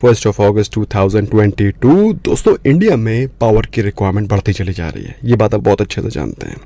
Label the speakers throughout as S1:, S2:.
S1: 1 अगस्त 2022 दोस्तों, इंडिया में पावर की रिक्वायरमेंट बढ़ती चली जा रही है। ये बात आप बहुत अच्छे से जानते हैं।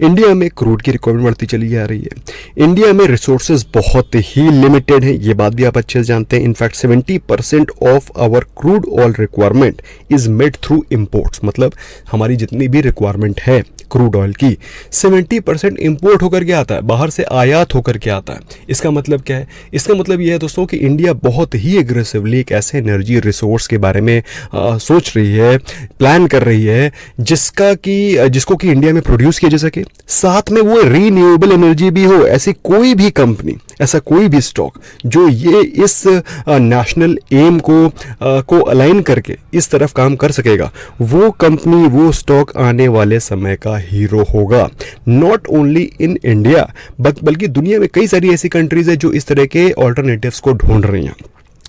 S1: इंडिया में क्रूड की रिक्वायरमेंट बढ़ती चली जा रही है। इंडिया में रिसोर्सेज बहुत ही लिमिटेड हैं। ये बात भी आप अच्छे से जानते हैं। In fact 70% of our crude oil requirement is made through imports. मतलब हमारी जितनी भी रिक्वायरमेंट है क्रूड ऑयल की 70% इंपोर्ट होकर के आता है, बाहर से आयात होकर के आता है। इसका मतलब क्या है? इसका मतलब यह है दोस्तों कि इंडिया बहुत ही एग्रेसिवली एक ऐसे एनर्जी रिसोर्स के बारे में सोच रही है, प्लान कर रही है, जिसको कि इंडिया में प्रोड्यूस किया जा सके, साथ में वो रीन्यूएबल एनर्जी भी हो। ऐसी कोई भी कंपनी, ऐसा कोई भी स्टॉक जो ये इस नेशनल एम को अलाइन करके इस तरफ काम कर सकेगा, वो कंपनी, वो स्टॉक आने वाले समय का हीरो होगा। नॉट ओनली इन इंडिया बल्कि दुनिया में कई सारी ऐसी कंट्रीज है जो इस तरह के ऑल्टरनेटिव्स को ढूंढ रही हैं।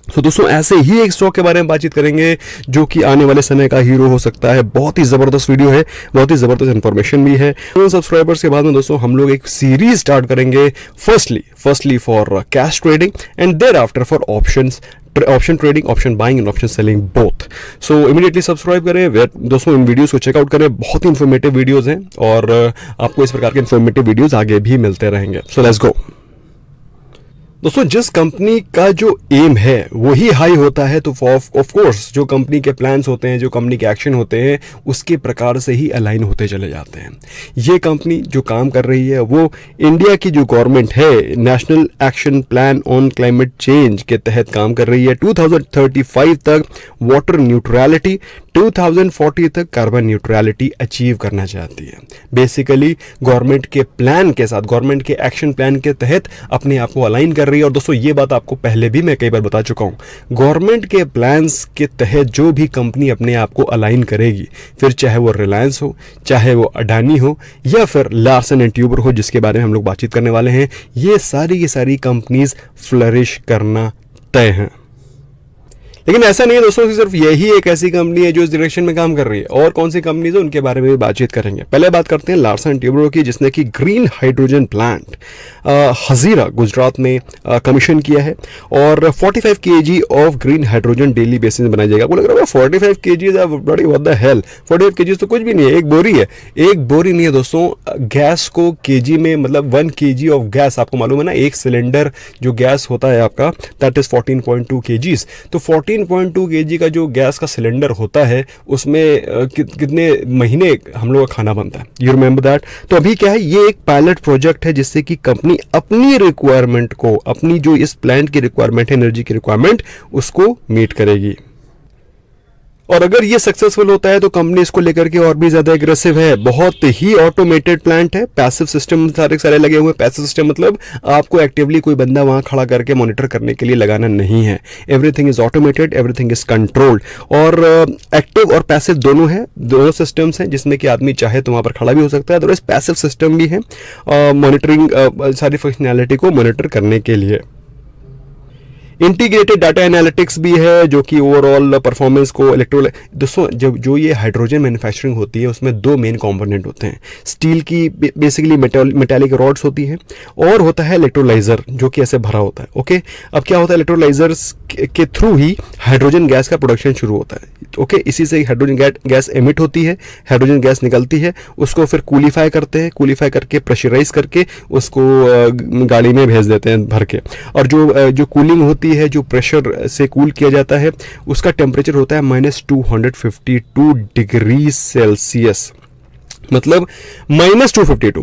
S1: तो दोस्तों, ऐसे ही एक स्टॉक के बारे में बातचीत करेंगे जो कि आने वाले समय का हीरो हो सकता है। बहुत ही जबरदस्त वीडियो है, बहुत ही जबरदस्त इंफॉर्मेशन भी है। सब्सक्राइबर्स के बाद में दोस्तों हम लोग एक सीरीज स्टार्ट करेंगे। Firstly for cash trading and thereafter for option trading, option buying and option selling both. So immediately subscribe करें दोस्तों, इन वीडियोस को चेकआउट करें। बहुत ही इंफॉर्मेटिव वीडियोस हैं और आपको इस प्रकार के इंफॉर्मेटिव वीडियोस आगे भी मिलते रहेंगे। So let's go. दोस्तों, जिस कंपनी का जो एम है वही हाई होता है, तो ऑफ कोर्स जो कंपनी के प्लान्स होते हैं, जो कंपनी के एक्शन होते हैं, उसके प्रकार से ही अलाइन होते चले जाते हैं। ये कंपनी जो काम कर रही है वो इंडिया की जो गवर्नमेंट है, national action plan on climate change के तहत काम कर रही है। 2035 तक वाटर न्यूट्रलिटी, 2040 तक कार्बन न्यूट्रलिटी अचीव करना चाहती है। बेसिकली गवर्नमेंट के प्लान के साथ, गवर्नमेंट के एक्शन प्लान के तहत अपने आप को अलाइन कर रही है। और दोस्तों, ये बात आपको पहले भी मैं कई बार बता चुका हूं। गवर्नमेंट के प्लान्स के तहत जो भी कंपनी अपने आप को अलाइन करेगी, फिर चाहे वो रिलायंस हो, चाहे वो अडानी हो, या फिर लार्सन एंड ट्यूबर हो, जिसके बारे में हम लोग बातचीत करने वाले हैं, ये सारी कंपनीज फ्लरिश करना तय हैं। लेकिन ऐसा नहीं है दोस्तों कि सिर्फ यही एक ऐसी कंपनी है जो इस डायरेक्शन में काम कर रही है। और कौन सी कंपनीज है उनके बारे में भी बातचीत करेंगे। पहले बात करते हैं लार्सन एंड ट्यूब्रो की, जिसने कि green hydrogen plant Hazira Gujarat में कमीशन किया है और 45 kg of green hydrogen daily basis में बनाया जाएगा। आपको लग रहा है 45 kg बड़ी व्हाट द हेल, 45 kg तो कुछ भी नहीं है, एक बोरी है। एक बोरी नहीं है दोस्तों, गैस को केजी में, मतलब 1 kg ऑफ गैस, आपको मालूम है ना, एक सिलेंडर जो गैस होता है आपका, दैट इज 14.2 kgs। तो 14.2 kg का जो गैस का सिलेंडर होता है, उसमें कितने महीने हम लोग का खाना बनता है, यू रिमेंबर दैट। तो अभी क्या है, ये एक पायलट प्रोजेक्ट है जिससे कि कंपनी अपनी रिक्वायरमेंट को, अपनी जो इस प्लांट की रिक्वायरमेंट है, एनर्जी की रिक्वायरमेंट, उसको मीट करेगी। और अगर ये सक्सेसफुल होता है तो कंपनी इसको लेकर के और भी ज्यादा एग्रेसिव है। बहुत ही ऑटोमेटेड प्लांट है, पैसिव सिस्टम सारे लगे हुए हैं। पैसिव सिस्टम मतलब आपको एक्टिवली कोई बंदा वहां खड़ा करके मॉनिटर करने के लिए लगाना नहीं है। Everything is automated, everything is controlled. और एक्टिव और पैसिव दोनों है, दोनों सिस्टम्स हैं, जिसमें कि आदमी चाहे तो वहां पर खड़ा भी हो सकता है। अदरवाइज पैसिव सिस्टम भी है मॉनिटरिंग, सारी फंक्शनैलिटी को मॉनिटर करने के लिए। इंटीग्रेटेड डाटा एनालिटिक्स भी है, जो कि ओवरऑल परफॉर्मेंस को दोस्तों, जब जो ये हाइड्रोजन मैन्युफैक्चरिंग होती है उसमें दो मेन कंपोनेंट होते हैं। स्टील की बेसिकली मेटालिक रॉड्स होती हैं, और होता है इलेक्ट्रोलाइजर जो कि ऐसे भरा होता है। ओके, अब क्या होता है, इलेक्ट्रोलाइजर्स के थ्रू ही हाइड्रोजन गैस का प्रोडक्शन शुरू होता है। ओके, इसी से हाइड्रोजन गैस एमिट होती है, हाइड्रोजन गैस निकलती है, उसको फिर कूलीफाई करते हैं, कूलीफाई करके प्रेशराइज करके उसको गाड़ी में भेज देते हैं भर के। और जो कूलिंग होती है, जो प्रेशर से कूल किया जाता है, उसका टेम्परेचर होता है -252 डिग्री सेल्सियस। मतलब -252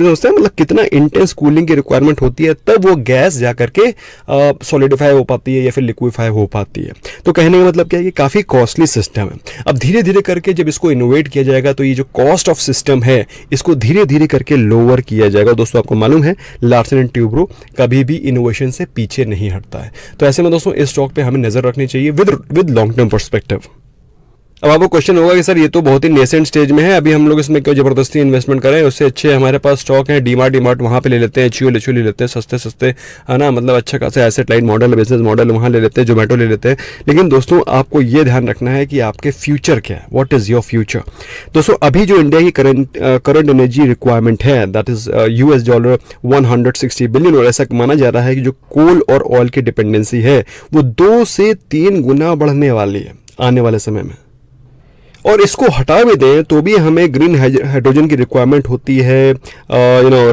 S1: होता है, मतलब कितना इंटेंस कूलिंग की रिक्वायरमेंट होती है, तब वो गैस जाकर के सॉलिडिफाई हो पाती है या फिर लिक्विफाई हो पाती है। तो कहने का मतलब क्या है कि काफ़ी कॉस्टली सिस्टम है। अब धीरे धीरे करके जब इसको इनोवेट किया जाएगा तो ये जो कॉस्ट ऑफ सिस्टम है, इसको धीरे धीरे करके लोअर किया जाएगा। दोस्तों, आपको मालूम है लार्सन एंड ट्यूब्रो कभी भी इनोवेशन से पीछे नहीं हटता है। तो ऐसे में दोस्तों इस स्टॉक पे हमें नजर रखनी चाहिए विद लॉन्ग टर्म पर्सपेक्टिव। अब आपको क्वेश्चन होगा कि सर ये तो बहुत ही नेसेंट स्टेज में है, अभी हम लोग इसमें क्यों जबरदस्ती इन्वेस्टमेंट करें, उससे अच्छे हमारे पास स्टॉक है डीमार्ट वहाँ पे ले लेते हैं, एचयूएल ले लेते हैं, सस्ते सस्ते है ना, मतलब अच्छा खासा asset light model business model वहाँ ले लेते हैं, जोमेटो ले लेते हैं। लेकिन दोस्तों आपको ये ध्यान रखना है कि आपके फ्यूचर क्या है, व्हाट इज़ योर फ्यूचर। दोस्तों अभी जो इंडिया की करंट एनर्जी रिक्वायरमेंट है दैट इज़ $160 बिलियन, और ऐसा माना जा रहा है कि जो कोल और ऑयल की डिपेंडेंसी है वो 2 से 3 गुना बढ़ने वाली है आने वाले समय में। और इसको हटा भी दें तो भी हमें ग्रीन हाइड्रोजन की रिक्वायरमेंट होती है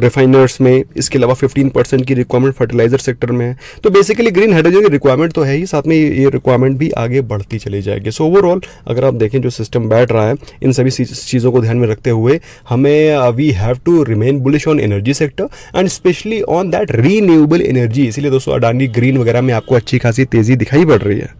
S1: रिफाइनर्स में, इसके अलावा 15% की रिक्वायरमेंट फर्टिलाइजर सेक्टर में है। तो बेसिकली ग्रीन हाइड्रोजन की रिक्वायरमेंट तो है ही, साथ में ये रिक्वायरमेंट भी आगे बढ़ती चली जाएगी। सो ओवरऑल अगर आप देखें जो सिस्टम बैठ रहा है, इन सभी चीज़ों को ध्यान में रखते हुए हमें we have to remain bullish on energy sector and specially on that renewable energy. इसीलिए दोस्तों अडानी ग्रीन वगैरह में आपको अच्छी खासी तेज़ी दिखाई पड़ रही है।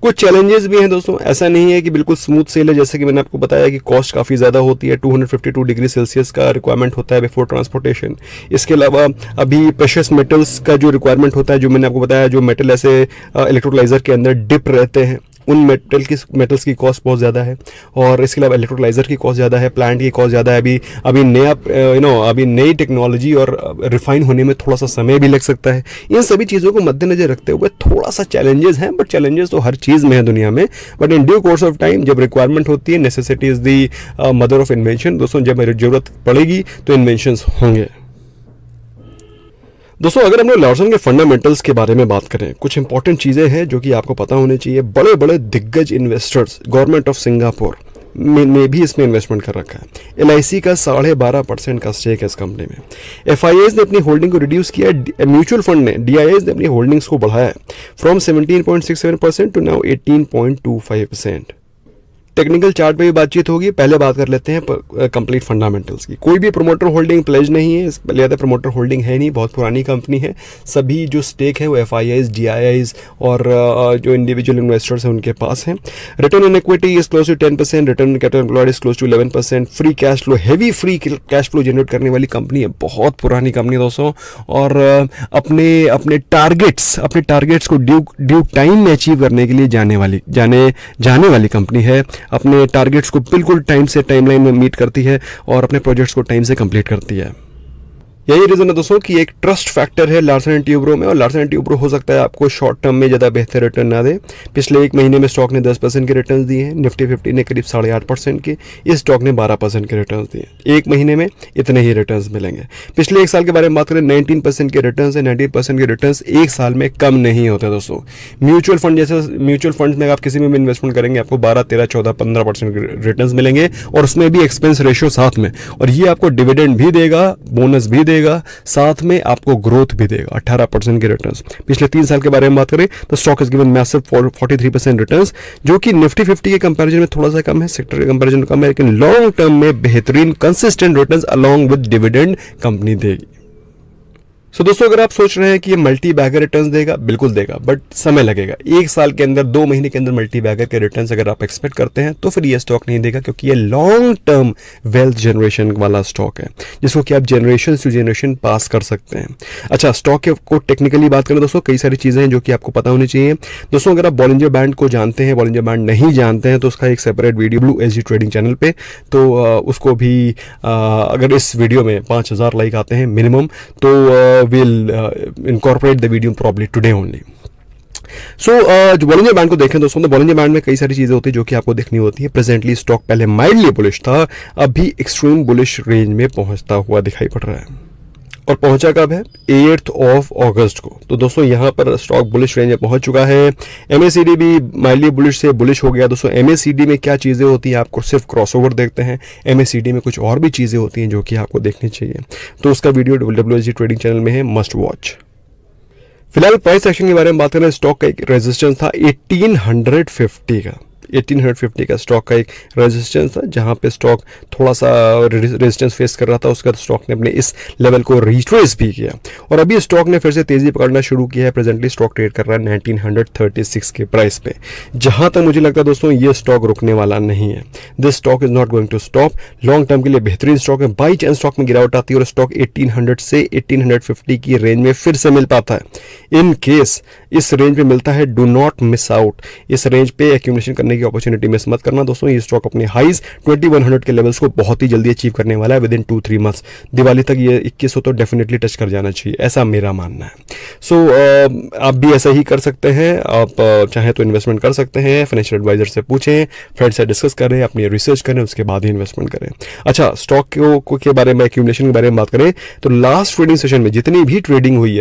S1: कुछ चैलेंजेस भी हैं दोस्तों, ऐसा नहीं है कि बिल्कुल स्मूथ सेल है। जैसे कि मैंने आपको बताया कि कॉस्ट काफ़ी ज़्यादा होती है, 252 डिग्री सेल्सियस का रिक्वायरमेंट होता है बिफोर ट्रांसपोर्टेशन। इसके अलावा अभी प्रेशियस मेटल्स का जो रिक्वायरमेंट होता है, जो मैंने आपको बताया, जो मेटल ऐसे इलेक्ट्रोलाइजर के अंदर डिप रहते हैं, उन मेटल्स की कॉस्ट बहुत ज़्यादा है। और इसके अलावा इलेक्ट्रोलाइजर की कॉस्ट ज़्यादा है, प्लांट की कॉस्ट ज़्यादा है। अभी नया अभी नई टेक्नोलॉजी और रिफाइन होने में थोड़ा सा समय भी लग सकता है। इन सभी चीज़ों को मद्देनजर रखते हुए थोड़ा सा चैलेंजेस हैं, बट चैलेंजेस तो हर चीज़ में है दुनिया में। But in due course of time जब रिक्वायरमेंट होती है, necessity is the mother of invention. दोस्तों जब ज़रूरत पड़ेगी तो इन्वेंशंस होंगे। दोस्तों अगर हम लोग लार्सन के फंडामेंटल्स के बारे में बात करें, कुछ इंपॉर्टेंट चीज़ें हैं जो कि आपको पता होनी चाहिए। बड़े बड़े दिग्गज इन्वेस्टर्स, गवर्नमेंट ऑफ सिंगापुर में भी इसमें इन्वेस्टमेंट कर रखा है। LIC का 12.5% का स्टेक है इस कंपनी में। FIAs ने अपनी होल्डिंग को रिड्यूस किया है, म्यूचुअल फंड ने DIAs ने अपनी होल्डिंग्स को बढ़ाया है from 17.67% to now 18.25%। Technical chart पे भी बातचीत होगी, पहले बात कर लेते हैं कंप्लीट फंडामेंटल्स की। कोई भी प्रोमोटर होल्डिंग प्लेज नहीं है, लिहाजा प्रोमोटर होल्डिंग है नहीं, बहुत पुरानी कंपनी है। सभी जो स्टेक है वो FIAs, DIAs और जो इंडिविजुअल इन्वेस्टर्स हैं उनके पास हैं। Return on equity is close to 10%, return on capital employed is close to 11%। Free cash flow, heavy free cash flow generate करने वाली कंपनी है, बहुत पुरानी कंपनी दोस्तों। और अपने टारगेट्स को ड्यू टाइम में अचीव करने के लिए जाने वाली कंपनी है। अपने टारगेट्स को बिल्कुल टाइमलाइन में मीट करती है और अपने प्रोजेक्ट्स को टाइम से कंप्लीट करती है। यही रीज़न है दोस्तों कि एक ट्रस्ट फैक्टर है लार्सन एंड ट्यूब्रो में, और लार्सन एंड ट्यूब्रो हो सकता है आपको शॉर्ट टर्म में ज़्यादा बेहतर रिटर्न ना दे। पिछले 1 महीने में स्टॉक ने 10% के रिटर्न दिए हैं, निफ्टी 50 ने करीब 8.5% के, इस स्टॉक ने 12% के रिटर्न दिए। 1 महीने में इतने ही रिटर्न मिलेंगे। पिछले 1 साल के बारे में बात करें, 19% के रिटर्न है। 19% के रिटर्न 1 साल में कम नहीं होते दोस्तों। म्यूचुअल फंड में आप किसी में भी इन्वेस्टमेंट करेंगे आपको 12, 13, 14, 15% के रिटर्न मिलेंगे, और उसमें भी एक्सपेंस रेशियो साथ में। और ये आपको डिविडेंड भी देगा, बोनस भी देगा, साथ में आपको ग्रोथ भी देगा, 18% के रिटर्न्स। पिछले 3 साल के बारे में बात करें तो stock is given massive 43% returns, जो कि निफ्टी 50 के कंपैरिजन में थोड़ा सा कम है, सेक्टर के कंपैरिजन में कम है, लेकिन लॉन्ग टर्म में बेहतरीन consistent returns along with dividend company देगी। सो दोस्तों अगर आप सोच रहे हैं कि ये मल्टी बैगर रिटर्न्स देगा, बिल्कुल देगा, बट समय लगेगा। 1 साल के अंदर, 2 महीने के अंदर मल्टी बैगर के रिटर्न्स अगर आप एक्सपेक्ट करते हैं तो फिर ये स्टॉक नहीं देगा, क्योंकि ये लॉन्ग टर्म वेल्थ जनरेशन वाला स्टॉक है, जिसको कि आप जनरेशन टू जनरेशन पास कर सकते हैं। अच्छा, स्टॉक को टेक्निकली बात करें दोस्तों, कई सारी चीज़ें हैं जो कि आपको पता होनी चाहिए। दोस्तों अगर आप बॉलिंजर बैंड को जानते हैं, बॉलिंजर बैंड नहीं जानते हैं, तो उसका एक separate video blue SG trading channel पे, तो उसको भी अगर इस वीडियो में 5000 लाइक आते हैं मिनिमम, तो will incorporate the video probably today only. सो जो बॉलिंजर बैंड को देखें दोस्तों, तो बॉलिंजर बैंड में कई सारी चीज़ें होती है जो कि आपको देखनी होती है। प्रेजेंटली स्टॉक पहले माइल्डली बुलिश था, अभी एक्सट्रीम बुलिश रेंज में पहुंचता हुआ दिखाई पड़ रहा है। और पहुंचा कब है? 8 अगस्त को। तो दोस्तों यहाँ पर स्टॉक बुलिश रेंज में पहुंच चुका है। MACD भी माइल्डली बुलिश से बुलिश हो गया। दोस्तों MACD में क्या चीज़ें होती हैं, आपको सिर्फ क्रॉसओवर देखते हैं, MACD में कुछ और भी चीज़ें होती हैं जो कि आपको देखनी चाहिए। तो उसका वीडियो WSG ट्रेडिंग चैनल में है, मस्ट वॉच। फिलहाल प्राइस एक्शन के बारे में बात करें, स्टॉक का एक रेजिस्टेंस था 1850 का। 1850 का स्टॉक का एक रेजिस्टेंस था, जहां पे स्टॉक थोड़ा सा रेजिस्टेंस फेस कर रहा था। उसके बाद स्टॉक ने अपने इस लेवल को रिट्रेस भी किया और अभी स्टॉक ने फिर से तेजी पकड़ना शुरू किया है। प्रेजेंटली स्टॉक ट्रेड कर रहा है 1936 के प्राइस पे। जहां तक मुझे लगता है दोस्तों, ये स्टॉक रुकने वाला नहीं है। This stock is not going to stop. Long term के लिए बेहतरीन स्टॉक है। बाई चांस स्टॉक में गिरावट आती है और स्टॉक 1800 से 1850 की रेंज में फिर से मिल पाता है। इन केस इस रेंज पे मिलता है, डू नॉट मिस आउट। इस रेंज पे एक्यूमुलेशन करने की की अपॉर्चुनिटी मिस मत करना दोस्तों। ये स्टॉक अपने हाइज 2100 के लेवल्स को बहुत ही जल्दी अचीव करने वाला है विद इन 2-3 मंथ्स। दिवाली तक ये 2100 तो डेफिनेटली टच कर जाना चाहिए, ऐसा मेरा मानना है। सो आप भी ऐसा ही कर सकते हैं। आप चाहे तो इन्वेस्टमेंट कर सकते हैं, फाइनेंशियल एडवाइजर से पूछें, फ्रेंड से डिस्कस करें, अपनी रिसर्च करें, उसके बाद ही इन्वेस्टमेंट करें। अच्छा, स्टॉक के बारे में, एक्यूमुलेशन के बारे में बात करें तो लास्ट ट्रेडिंग सेशन में जितनी भी ट्रेडिंग हुई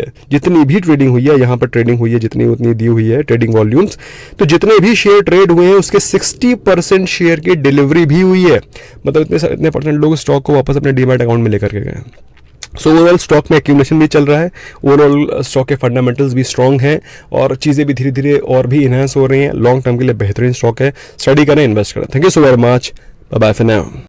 S1: है यहाँ पर ट्रेडिंग हुई है, जितनी उतनी दी हुई है ट्रेडिंग वॉल्यूम्स, तो जितने भी शेयर ट्रेड हुए हैं उसके 60% शेयर की डिलीवरी भी हुई है। मतलब इतने परसेंट लोग स्टॉक को वापस अपने डीमैट अकाउंट में लेकर के गए। सो ओवरऑल स्टॉक में एक्यूमुलेशन भी चल रहा है, ओवरऑल स्टॉक के फंडामेंटल्स भी स्ट्रांग हैं और चीज़ें भी धीरे धीरे और भी इन्हांस हो रही हैं। लॉन्ग टर्म के लिए बेहतरीन स्टॉक है, स्टडी करें, इन्वेस्ट करें। Thank you so very much, bye bye for now.